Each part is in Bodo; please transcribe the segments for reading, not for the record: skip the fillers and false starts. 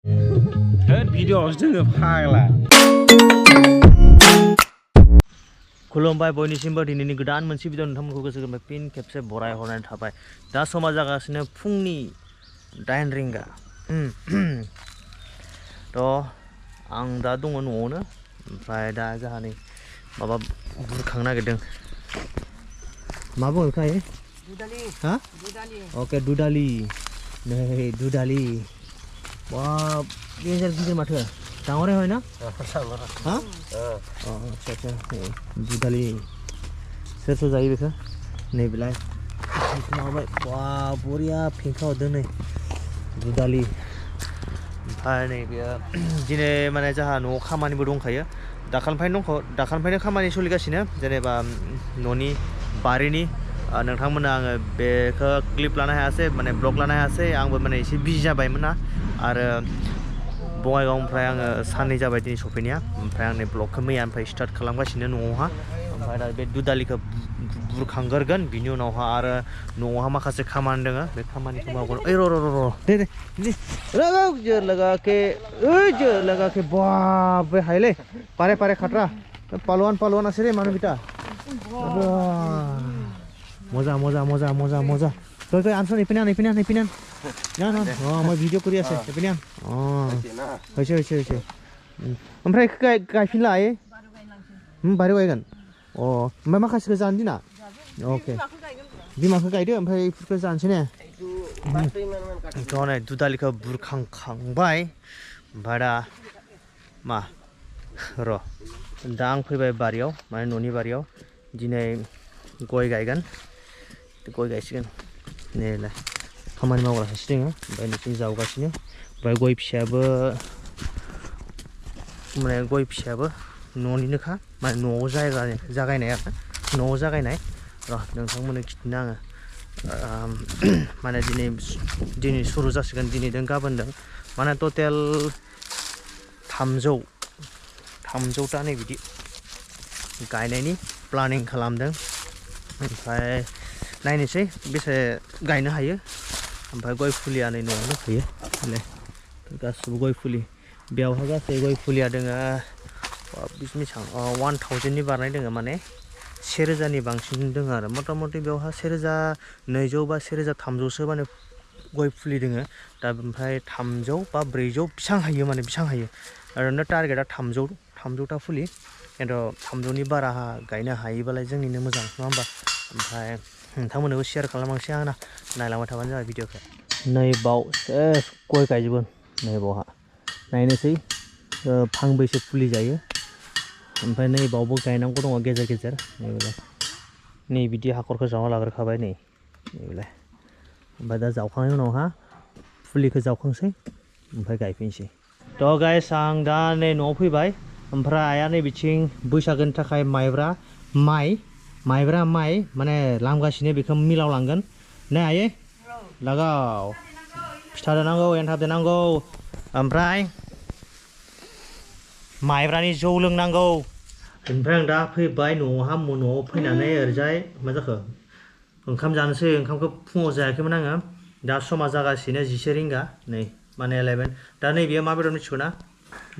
भिडिअ'आवसो दोङो फाग्ला खुलुमबाय बयनिसिमबो दिनैनि गोदान मोनसे भिडिअ नोंथांमोनखौ गोसो गोरबोनिफ्राय फिन खेबसे बराय हरनाय थाबाय दा समा जागासिनो फुंनि 9 रिंगा थ' आं दा दङ न'आवनो ओमफ्राय दा जोंहा नै माबा बुरखांनो नागिरदों मा बुङो बेखौ दुदालि हा अके दुदालि नै दुदालि बाब गेजेर गिदिर माथो डाঙरे হয় না हा আচ্ছা আচ্ছা दुदालि सोर सोर जायो बेखौ नै बिलाय माबाय बा बरिया फेंखा हरदों नै दुदालि ओमफ्राय नै बेयो दिनै माने जोंहा न'आव खामानिबो दंखायो दाखालिनिफ्रायनो खामानि सोलिगासिनो जेनेबा न'नि बारिनि नोंथांमोना आङो बेखौ क्लिप लानो हायासै माने ब्लग लानो हायासै आंबो माने एसे बिजि जाबायमोन ना आरो बङाइगावनिफ्राय आङो साननै जाबाय दिनै सफैनाया ओमफ्राय आं नै ब्लगखौ मैयानिफ्राय स्टार्ट खालामगासिनो न'आवहा ओमफ्राय दा बे दुदालिखौ बुरखांगोरगोन बिनि उनावहा आरो न'आवहा माखासे खामानि दङ बे खामानिखौ मावगोन ओइ जोर लगा के बाप रे हायले पारे पारे खतरा पालवान আছে रे मानु बिटा मजा मजा मजा मजा मजा गय आनसन इपिनान ना मैं भिडिअ करि আছে इपिनान होइसे ओमफ्राय गायफिनला आयै बारियाव गायगोन ओमफ्राय माखासेखौ जानो दिना अके बिमाखौ गायदो ओमफ्राय इफोरखौ जानोसै ने नै दुदालिखौ बुरखांखांबाय ओमफ्राय दा मा र' दा आं फैबाय बारियाव माने न'नि बारियाव दिनै गय गायगोन गय गायसिगोन नैलाय खामानि मावग्रा सासे दङ ओमफ्राय नोंसिनि जावगासिनो ओमफ्राय गय फिसायाबो न'निनोखा माने न'आव जागायनाय आरो न'आव जागायनाय र' नोंथांमोननो खिन्थानो आङो माने दिनै सुरु जासिगोन दिनैजों गाबोनजों माने टटेल 300टा नै बिदि गायनायनि प्लानिं खालामदों ओमफ्राय नायनोसै बेसे गायनो हायो ओमफ्राय गय फुलिया नै न'आवनो फैयो गासिबो गय फुलि बेयावहाय गासै गय फुलिया दोङो 1000नि बारनाय दोङो माने 1000नि बांसिन दोङो आरो मथा मथि बेयावहा 1200 बा 1300सो माने गय फुलि दोङो दा ओमफ्राय 300 बा 400 बेसां हायो ओरैनो टारगेटआ 300टा फुलि खिन्थु 300नि बारा गायनो हायोबालाय जोंनिनो मोजां नङा होमबा ओमफ्राय नोंथांमोननोबो शेयार खालामलांसै आंना नायलांबाय थाबानो जाबाय भिडिअखौ नै बाव सेस गय गायजोबगोन नै बावहा नायनोसै फांबैसे फुलि जायो ओमफ्राय नै बावबो गायनांगौ दङ गेजेर गेजेर नै बिदि हाखरखौ जावना लाग्रोखाबाय नै बेलाय ओमफ्राय दा जावखांनायनि उनावहा फुलिखौ जावखांसै ओमफ्राय गायफिनसै थ' गाइस आं दा नै न'आव फैबाय ओमफ्राय आइया नै बिथिं बैसागोनि थाखाय माइब्रा माइ माने लामगासिनो बेखौ मिलाव लांगोन नै आयै लागाव फिथा देनांगौ एन्थाब देनांगौ ओमफ्राय माइब्रानि जौ लोंनांगौ ओमफ्राय आं दा फैबाय न'आव फैनानै ओरैजाय मा जाखो ओंखाम जानोसै ओंखामखौ फुङाव जायाखैमोन आङो दा समा जागासिनो 11 रिंगा नै माने 11 दा नैबेयो मा बेदर मिथिगौ ना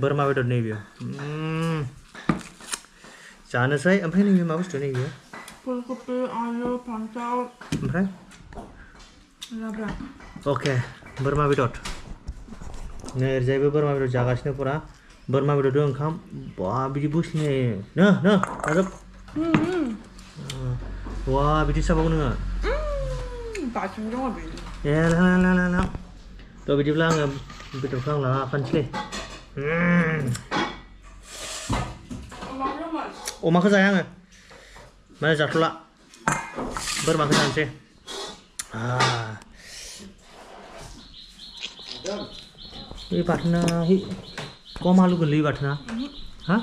बोरमा बेदर नैबेयो जानोसै ओमफ्राय नैबे मा बुस्थु नैबेयो फुलकबि आलु फान्थाव ओमफ्राय लाब्रा अके बोरमा बेदर नै ओरैजायबो बोरमा बेदर जागासिनो पुरा बोरमा बेदरजों ओंखाम बा बिदि बोसलिनाय नो जाजोब वा बिदि साबावो नोङो ए थ' बिदिब्ला आङो बेदरखौ आं लाना फानसै अमाखौ जाया आङो माने जाथ'ला बोरमाखौ जानोसै बे बाथोना कम आलु गोरलै बाथोना हा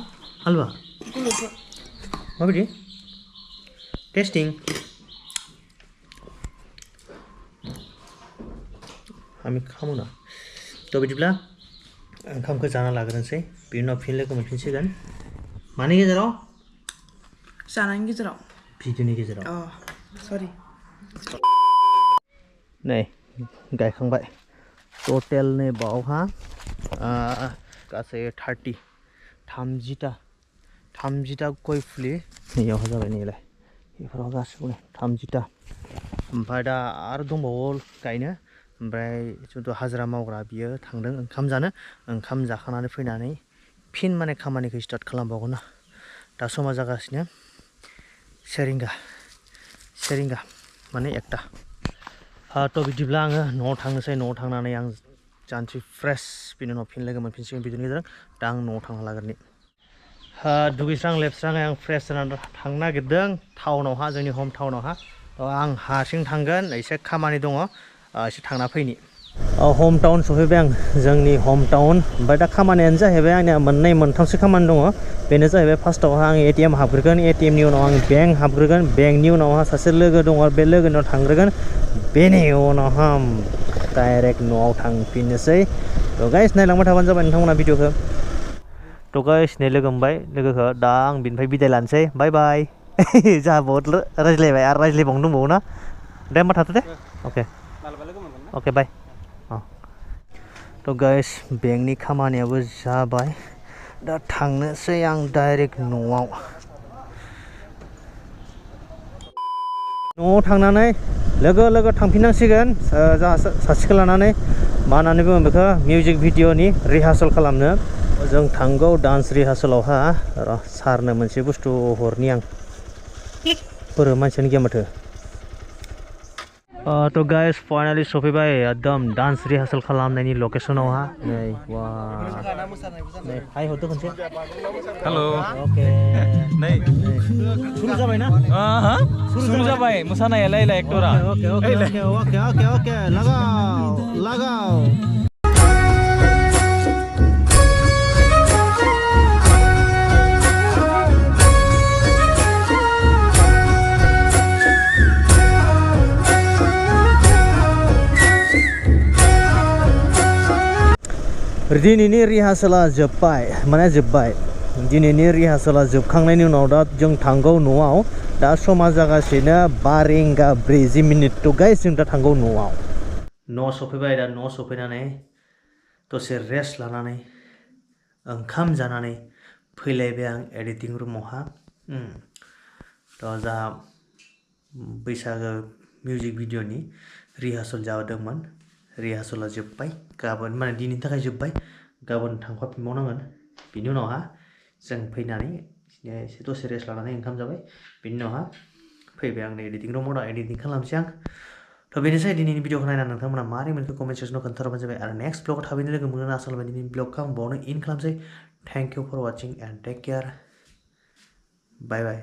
आलुआ माबायदि टेस्टिं आमी खामोना थ' बिदिब्ला ओंखामखौ जाना लाग्रोनोसै बिनि उनाव फिन लोगो मोनफिनसिगोन मानि गेजेराव जानायनि गेजेराव भिडिअनि गेजेराव सरि नै गायखांबाय टटेल नै बावहा गासै 30टा गय फुलि नैयाव जाबाय नैलाय बेफोराव गासिबो 30टा ओमफ्राय दा आरो दंबावो गायनो ओमफ्राय जिथु हाजिरा मावग्रा बियो थांदों ओंखाम जानो ओंखाम जाखांनानै फैनानै फिन माने खामानिखौ स्टार्ट खालामबावगोन ना दा समा जागासिनो 1 रिंगा माने 1टा थ' बिदिब्ला आङो न'आव थांनोसै न'आव थांनानै आं जानोसै फ्रेश बिनि उनाव फिन लोगो मोनफिनसिगोन बिदिनो गेजेरजों दा आं न'आव थांना लाग्रोनि दुगैस्रां लोबस्राङै आं फ्रेश जानानै थांनो नागिरदों टाउनावहा जोंनि हम टाउनावहा आं हारसिं थांगोन एसे खामानि दङ एसे थांना फैनि हम टाउन सफैबाय आं जोंनि हम टाउन ओमफ्राय दा खामानियानो जाहैबाय आंनिया मोननै मोनथामसो खामानि दङ बेनो जाहैबाय फार्स्टआवहा आं एटिएम हाबग्रोगोन एटिएमनि उनाव आं बेंक हाबग्रोगोन बेंकनि उनावहा सासे लोगो दङ बे लोगोनाव थांग्रोगोन बेनि उनावहा डाइरेक्ट न'आव थांफिननोसै थ' गाइस नायलांबाय थाबानो जाबाय नोंथांमोना भिडिअखौ थ' गाइस नै लोगो मोनबाय लोगोखौ दा आं बिनिफ्राय बिदाय लानोसै बाय बाय जोंहा बहुद रायज्लायबाय आरो रायज्लायबावनो दंबावो ना दे होमबा थाथ' दे अके बाय थ' गाइस बेंकनि खामानियाबो जाबाय दा थांनोसै आं डाइरेक्ट न'आव थांनानै लोगो थांफिननांसिगोन जोंहा सासेखौ लानानै मा होननानै बुङो बेखौ मिउजिक भिडिअनि रिहार्सेल खालामनो जों थांगौ डान्स रिहार्सेलावहा सारनो मोनसे बुस्थु हरनि आं फोरो मानसियानो गैया माथो थ' गाइस फाइनालि सफैबाय एकदम डान्स रिहार्सेल खालामनायनि लकेसनावहा नै वा नै हाय हरदो खनसे हेल' अके नै सुरु जाबाय ना सुरु जाबाय मोसानायालाय एक्टरा ओके लगाओ दिनैनि रिहार्सेला जोब्बाय दिनैनि रिहार्सेला जोबखांनायनि उनाव दा जों थांगौ न'आव दा समा जागासिनो 5:40 थ' गाइस जों दा थांगौ न'आव सफैबाय दा न'आव सफैनानै दसे रेस्ट लानानै ओंखाम जानानै फैलायबाय आं एडिटिं रुमावहा थ' जा बैसागो मिउजिक भिडिअनि रिहार्सेल जादोंमोन रिहार्सेला जोब्बाय गाबोन माने दिनैनि थाखाय जोब्बाय गाबोन थांफाफिनबावनांगोन बिनि उनावहा जों फैनानै एसे दसे रेस्ट लानानै ओंखाम जाबाय बिनि उनावहा फैबाय आं एडिटिं रुमाव दा एडिटिं खालामसै आं थ' बेनोसै दिनैनि भिडिअखौ नायनानै नोंथांमोना मारै मोनखो कमेन्ट सेक्सनाव खोन्थाहरबानो जाबाय आरो नेक्स्ट ब्लगाव थाबैनो लोगो मोनगोन आसा खालामबाय दिनैनि ब्लगखौ आं बावनो इन खालामसै thank you for watching and take care bye bye